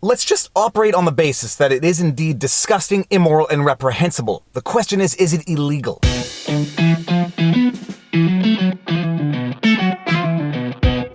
Let's just operate on the basis that it is indeed disgusting, immoral, and reprehensible. The question is it illegal?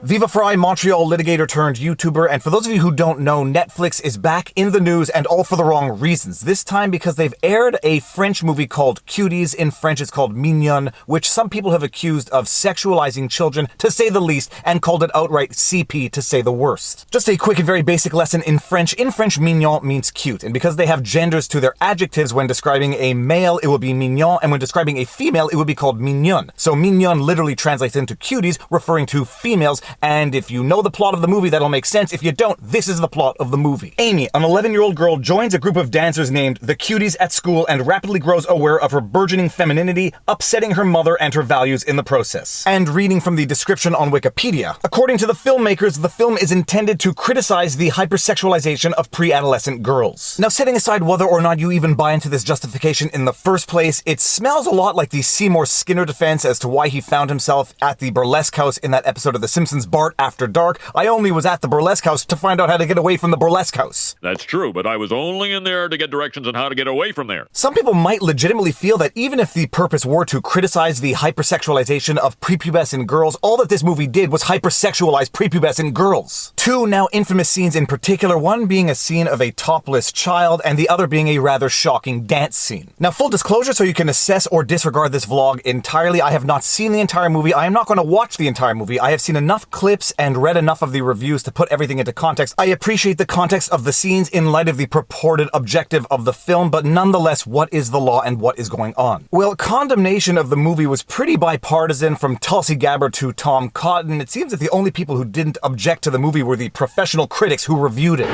Viva Frei, Montreal litigator turned YouTuber, and for those of you who don't know, Netflix is back in the news, and all for the wrong reasons. This time because they've aired a French movie called Cuties. In French it's called Mignonne, which some people have accused of sexualizing children, to say the least, and called it outright CP, to say the worst. Just a quick and very basic lesson in French. In French, mignon means cute, and because they have genders to their adjectives, when describing a male it will be mignon, and when describing a female it would be called mignonne. So mignonne literally translates into cuties, referring to females. And if you know the plot of the movie, that'll make sense. If you don't, this is the plot of the movie. Amy, an 11-year-old girl, joins a group of dancers named the Cuties at school and rapidly grows aware of her burgeoning femininity, upsetting her mother and her values in the process. And reading from the description on Wikipedia, according to the filmmakers, the film is intended to criticize the hypersexualization of pre-adolescent girls. Now, setting aside whether or not you even buy into this justification in the first place, it smells a lot like the Seymour Skinner defense as to why he found himself at the burlesque house in that episode of The Simpsons, Bart After Dark. I only was at the burlesque house to find out how to get away from the burlesque house. That's true, but I was only in there to get directions on how to get away from there. Some people might legitimately feel that even if the purpose were to criticize the hypersexualization of prepubescent girls, all that this movie did was hypersexualize prepubescent girls. Two now infamous scenes in particular, one being a scene of a topless child and the other being a rather shocking dance scene. Now, full disclosure, so you can assess or disregard this vlog entirely, I have not seen the entire movie. I am not going to watch the entire movie. I have seen enough clips and read enough of the reviews to put everything into context. I appreciate the context of the scenes in light of the purported objective of the film, but nonetheless, what is the law and what is going on? Well, condemnation of the movie was pretty bipartisan, from Tulsi Gabbard to Tom Cotton. It seems that the only people who didn't object to the movie were the professional critics who reviewed it.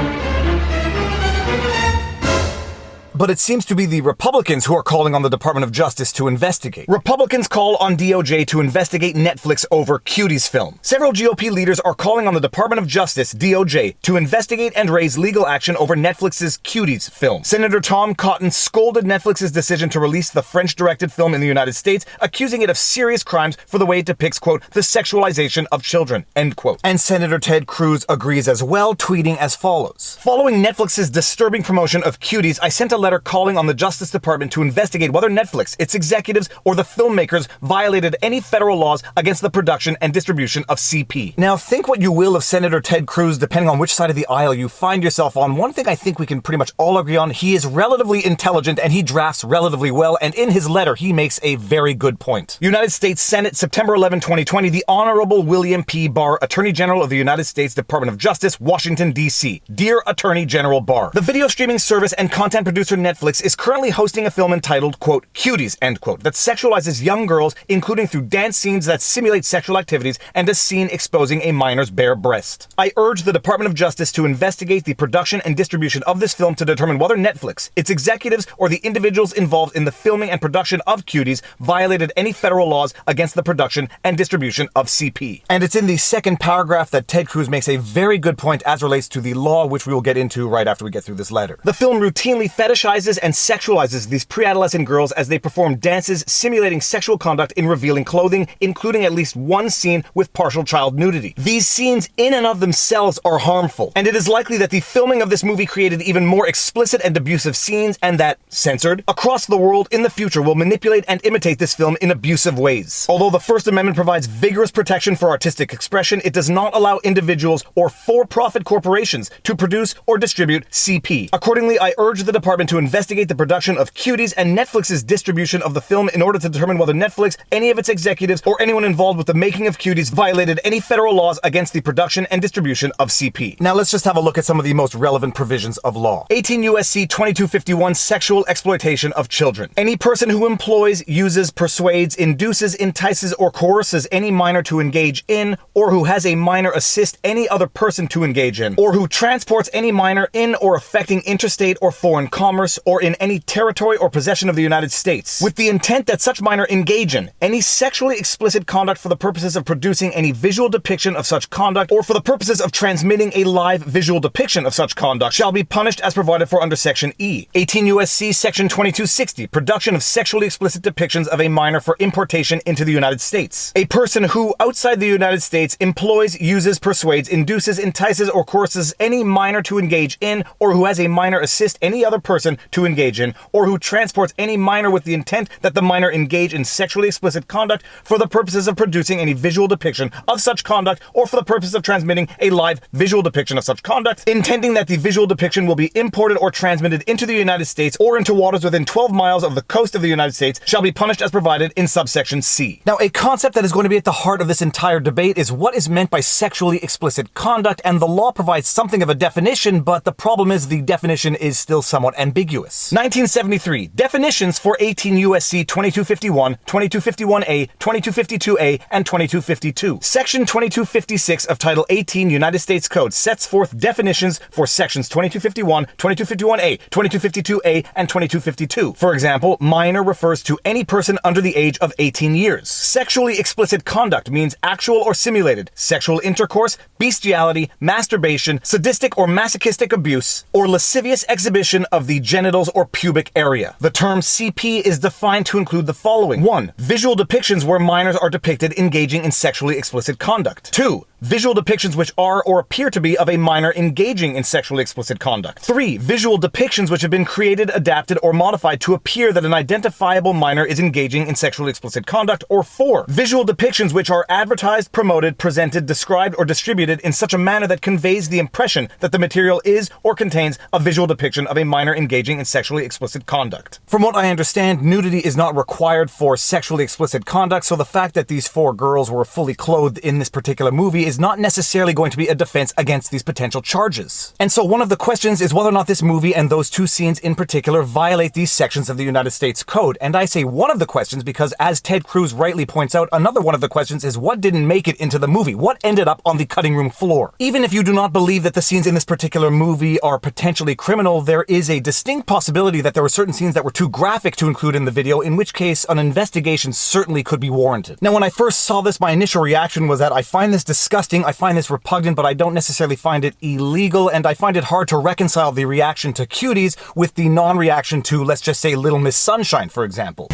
But it seems to be the Republicans who are calling on the Department of Justice to investigate. Republicans call on DOJ to investigate Netflix over Cuties film. Several GOP leaders are calling on the Department of Justice, DOJ, to investigate and raise legal action over Netflix's Cuties film. Senator Tom Cotton scolded Netflix's decision to release the French-directed film in the United States, accusing it of serious crimes for the way it depicts, quote, the sexualization of children, end quote. And Senator Ted Cruz agrees as well, tweeting as follows. Following Netflix's disturbing promotion of Cuties, I sent a letter calling on the Justice Department to investigate whether Netflix, its executives, or the filmmakers violated any federal laws against the production and distribution of CP. Now, think what you will of Senator Ted Cruz, depending on which side of the aisle you find yourself on. One thing I think we can pretty much all agree on, he is relatively intelligent and he drafts relatively well, and in his letter, he makes a very good point. United States Senate, September 11, 2020, the Honorable William P. Barr, Attorney General of the United States Department of Justice, Washington, D.C. Dear Attorney General Barr, the video streaming service and content producer Netflix is currently hosting a film entitled, quote, Cuties, end quote, that sexualizes young girls, including through dance scenes that simulate sexual activities and a scene exposing a minor's bare breast. I urge the Department of Justice to investigate the production and distribution of this film to determine whether Netflix, its executives, or the individuals involved in the filming and production of Cuties violated any federal laws against the production and distribution of CP. And it's in the second paragraph that Ted Cruz makes a very good point as relates to the law, which we will get into right after we get through this letter. The film routinely fetishizes and sexualizes these pre-adolescent girls as they perform dances simulating sexual conduct in revealing clothing, including at least one scene with partial child nudity. These scenes in and of themselves are harmful, and it is likely that the filming of this movie created even more explicit and abusive scenes, and that, censored, across the world in the future will manipulate and imitate this film in abusive ways. Although the First Amendment provides vigorous protection for artistic expression, it does not allow individuals or for-profit corporations to produce or distribute CP. Accordingly, I urge the department to investigate the production of Cuties and Netflix's distribution of the film in order to determine whether Netflix, any of its executives, or anyone involved with the making of Cuties violated any federal laws against the production and distribution of CP. Now let's just have a look at some of the most relevant provisions of law. 18 U.S.C. 2251, sexual exploitation of children. Any person who employs, uses, persuades, induces, entices, or coerces any minor to engage in, or who has a minor assist any other person to engage in, or who transports any minor in or affecting interstate or foreign commerce, commerce, or in any territory or possession of the United States, with the intent that such minor engage in any sexually explicit conduct for the purposes of producing any visual depiction of such conduct, or for the purposes of transmitting a live visual depiction of such conduct, shall be punished as provided for under Section E. 18 U.S.C. Section 2260, production of sexually explicit depictions of a minor for importation into the United States. A person who, outside the United States, employs, uses, persuades, induces, entices, or coerces any minor to engage in, or who has a minor assist any other person to engage in, or who transports any minor with the intent that the minor engage in sexually explicit conduct for the purposes of producing any visual depiction of such conduct, or for the purpose of transmitting a live visual depiction of such conduct, intending that the visual depiction will be imported or transmitted into the United States or into waters within 12 miles of the coast of the United States, shall be punished as provided in subsection C. Now, a concept that is going to be at the heart of this entire debate is what is meant by sexually explicit conduct, and the law provides something of a definition, but the problem is the definition is still somewhat ambiguous. 1973, definitions for 18 U.S.C. 2251, 2251A, 2252A, and 2252. Section 2256 of Title 18 United States Code sets forth definitions for sections 2251, 2251A, 2252A, and 2252. For example, minor refers to any person under the age of 18 years. Sexually explicit conduct means actual or simulated sexual intercourse, bestiality, masturbation, sadistic or masochistic abuse, or lascivious exhibition of the genitals or pubic area. The term CP is defined to include the following. 1. Visual depictions where minors are depicted engaging in sexually explicit conduct. 2. Visual depictions which are or appear to be of a minor engaging in sexually explicit conduct. 3. Visual depictions which have been created, adapted, or modified to appear that an identifiable minor is engaging in sexually explicit conduct. Or 4. Visual depictions which are advertised, promoted, presented, described, or distributed in such a manner that conveys the impression that the material is or contains a visual depiction of a minor engaging in sexually explicit conduct. From what I understand, nudity is not required for sexually explicit conduct, so the fact that these 4 girls were fully clothed in this particular movie is not necessarily going to be a defense against these potential charges. And so one of the questions is whether or not this movie and those 2 scenes in particular violate these sections of the United States Code. And I say one of the questions because, as Ted Cruz rightly points out, another one of the questions is what didn't make it into the movie? What ended up on the cutting room floor? Even if you do not believe that the scenes in this particular movie are potentially criminal, there is a distinct possibility that there were certain scenes that were too graphic to include in the video, in which case an investigation certainly could be warranted. Now, when I first saw this, my initial reaction was that I find this disgusting, I find this repugnant, but I don't necessarily find it illegal, and I find it hard to reconcile the reaction to Cuties with the non-reaction to, let's just say, Little Miss Sunshine, for example.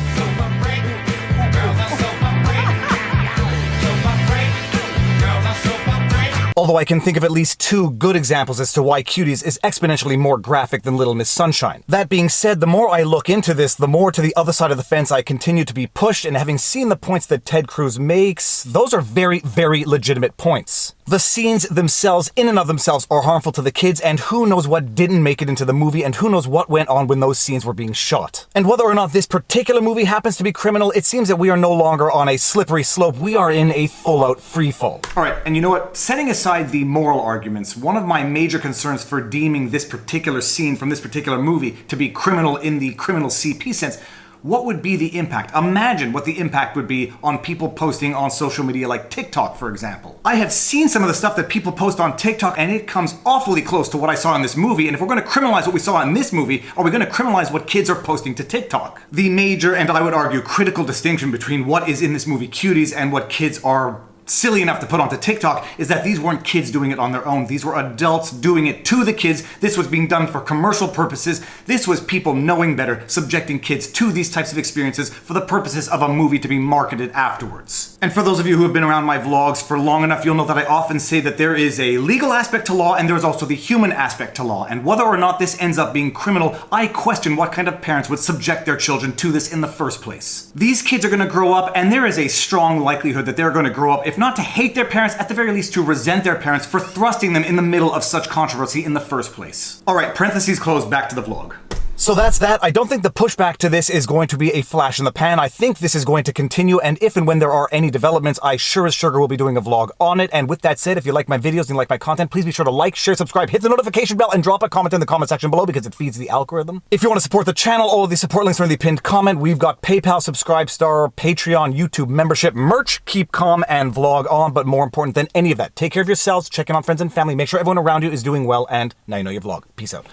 Although I can think of at least 2 good examples as to why Cuties is exponentially more graphic than Little Miss Sunshine. That being said, the more I look into this, the more to the other side of the fence I continue to be pushed, and having seen the points that Ted Cruz makes, those are very, very legitimate points. The scenes themselves, in and of themselves, are harmful to the kids, and who knows what didn't make it into the movie, and who knows what went on when those scenes were being shot. And whether or not this particular movie happens to be criminal, it seems that we are no longer on a slippery slope, we are in a full-out freefall. Alright, and you know what? Setting aside the moral arguments, one of my major concerns for deeming this particular scene from this particular movie to be criminal in the criminal CP sense, what would be the impact? Imagine what the impact would be on people posting on social media like TikTok, for example. I have seen some of the stuff that people post on TikTok, and it comes awfully close to what I saw in this movie, and if we're going to criminalize what we saw in this movie, are we going to criminalize what kids are posting to TikTok? The major, and I would argue critical distinction between what is in this movie Cuties and what kids are silly enough to put onto TikTok is that these weren't kids doing it on their own. These were adults doing it to the kids. This was being done for commercial purposes. This was people knowing better, subjecting kids to these types of experiences for the purposes of a movie to be marketed afterwards. And for those of you who have been around my vlogs for long enough, you'll know that I often say that there is a legal aspect to law and there is also the human aspect to law. And whether or not this ends up being criminal, I question what kind of parents would subject their children to this in the first place. These kids are going to grow up, and there is a strong likelihood that they're going to grow up, if not to hate their parents, at the very least to resent their parents for thrusting them in the middle of such controversy in the first place. Alright, parentheses closed, back to the vlog. So that's that. I don't think the pushback to this is going to be a flash in the pan. I think this is going to continue, and if and when there are any developments, I sure as sugar will be doing a vlog on it. And with that said, if you like my videos and you like my content, please be sure to like, share, subscribe, hit the notification bell, and drop a comment in the comment section below because it feeds the algorithm. If you want to support the channel, all of the support links are in the pinned comment. We've got PayPal, Subscribestar, Patreon, YouTube membership, merch, keep calm, and vlog on. But more important than any of that, take care of yourselves, check in on friends and family, make sure everyone around you is doing well, and now you know your vlog. Peace out.